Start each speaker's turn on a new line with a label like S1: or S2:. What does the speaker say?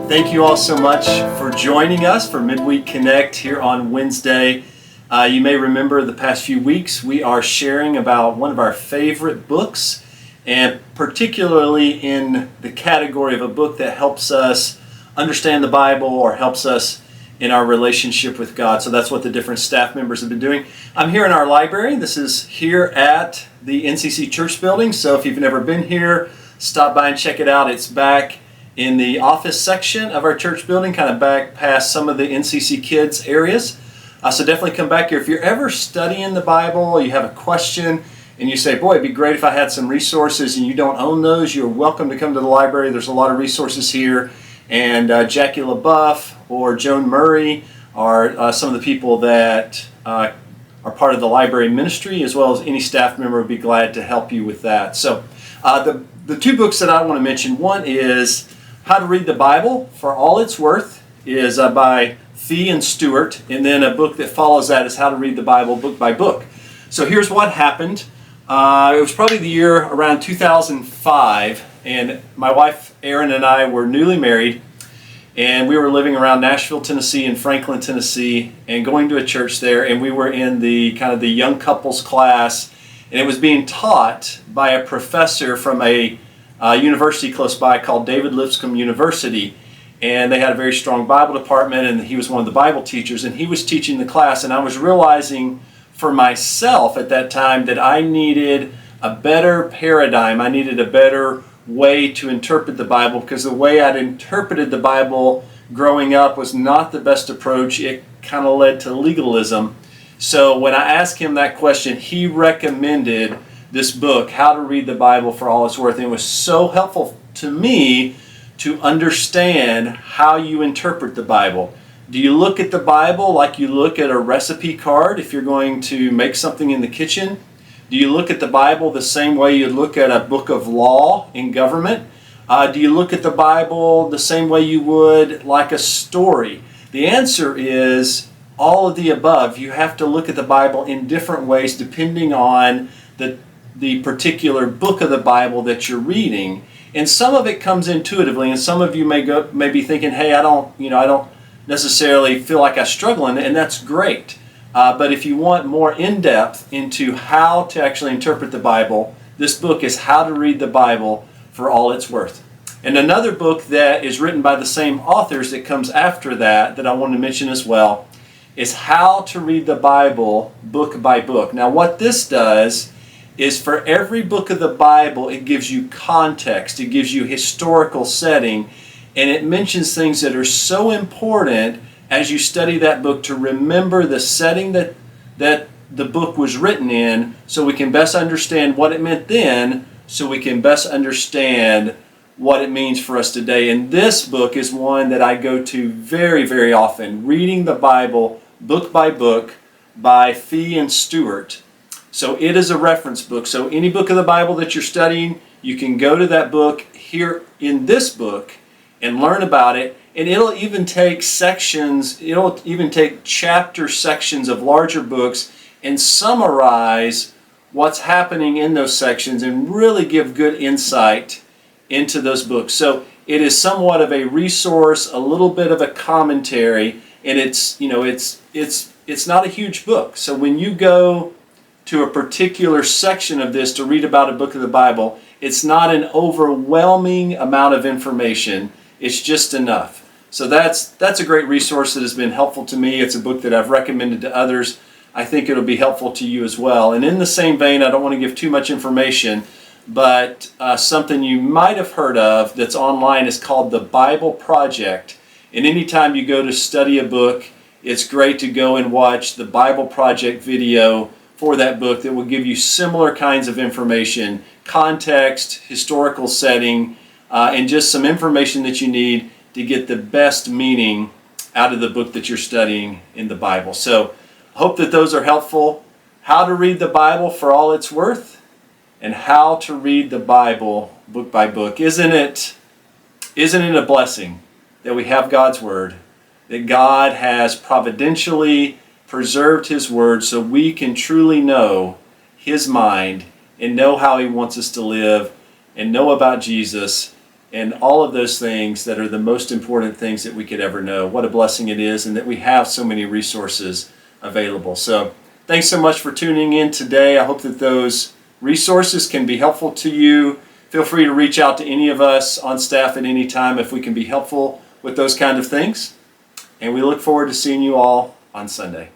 S1: Thank you all so much for joining us for Midweek Connect here on Wednesday. You may remember the past few weeks we are sharing about one of our favorite books, and particularly in the category of a book that helps us understand the Bible or helps us in our relationship with God. So that's what the different staff members have been doing. I'm here in our library. This is here at the NCC Church Building. So if you've never been here, stop by and check it out. It's back in the office section of our church building, kind of back past some of the NCC Kids areas. So definitely come back here. If you're ever studying the Bible, you have a question, and you say, boy, it'd be great if I had some resources, and you don't own those, you're welcome to come to the library. There's a lot of resources here. And Jackie LaBeouf or Joan Murray are some of the people that are part of the library ministry, as well as any staff member would be glad to help you with that. So the two books that I want to mention, one is How to Read the Bible for All It's Worth, is by Fee and Stewart, and then a book that follows that is How to Read the Bible Book by Book. So here's what happened. It was probably the year around 2005, and my wife Erin and I were newly married, and we were living around Nashville, Tennessee and Franklin, Tennessee, and going to a church there, and we were in the kind of the young couples class, and it was being taught by a professor from a university close by called David Lipscomb University, and they had a very strong Bible department, and he was one of the Bible teachers, and he was teaching the class, and I was realizing for myself at that time that I needed a better paradigm. I needed a better way to interpret the Bible, because the way I'd interpreted the Bible growing up was not the best approach. It kind of led to legalism. So when I asked him that question, he recommended this book, How to Read the Bible for All It's Worth. And it was so helpful to me to understand how you interpret the Bible. Do you look at the Bible like you look at a recipe card if you're going to make something in the kitchen? Do you look at the Bible the same way you look at a book of law in government? Do you look at the Bible the same way you would like a story? The answer is all of the above. You have to look at the Bible in different ways depending on the particular book of the Bible that you're reading. And some of it comes intuitively, and some of you may be thinking, hey, I don't necessarily feel like I struggle in it, and that's great. But if you want more in-depth into how to actually interpret the Bible, this book is How to Read the Bible for All It's Worth. And another book that is written by the same authors that comes after that I want to mention as well, is How to Read the Bible Book by Book. Now what this does is for every book of the Bible, it gives you context, it gives you historical setting, and it mentions things that are so important as you study that book to remember the setting that the book was written in, so we can best understand what it meant then, so we can best understand what it means for us today. And this book is one that I go to very, very often, Reading the Bible Book by Book by Fee and Stewart. So it is a reference book. So any book of the Bible that you're studying, you can go to that book here in this book and learn about it. And it'll even take chapter sections of larger books and summarize what's happening in those sections and really give good insight into those books. So it is somewhat of a resource, a little bit of a commentary, and it's not a huge book. So when you go to a particular section of this to read about a book of the Bible, it's not an overwhelming amount of information. It's just enough. So that's a great resource that has been helpful to me. It's a book that I've recommended to others. I think it'll be helpful to you as well. And in the same vein, I don't want to give too much information, but something you might have heard of that's online is called the Bible Project. And anytime you go to study a book, it's great to go and watch the Bible Project video for that book that will give you similar kinds of information, context, historical setting, and just some information that you need to get the best meaning out of the book that you're studying in the Bible. So I hope that those are helpful. How to Read the Bible for All It's Worth, and How to Read the Bible Book by Book. Isn't it a blessing that we have God's Word, that God has providentially preserved His Word so we can truly know His mind and know how He wants us to live and know about Jesus and all of those things that are the most important things that we could ever know. What a blessing it is, and that we have so many resources available. So thanks so much for tuning in today. I hope that those resources can be helpful to you. Feel free to reach out to any of us on staff at any time if we can be helpful with those kind of things. And we look forward to seeing you all on Sunday.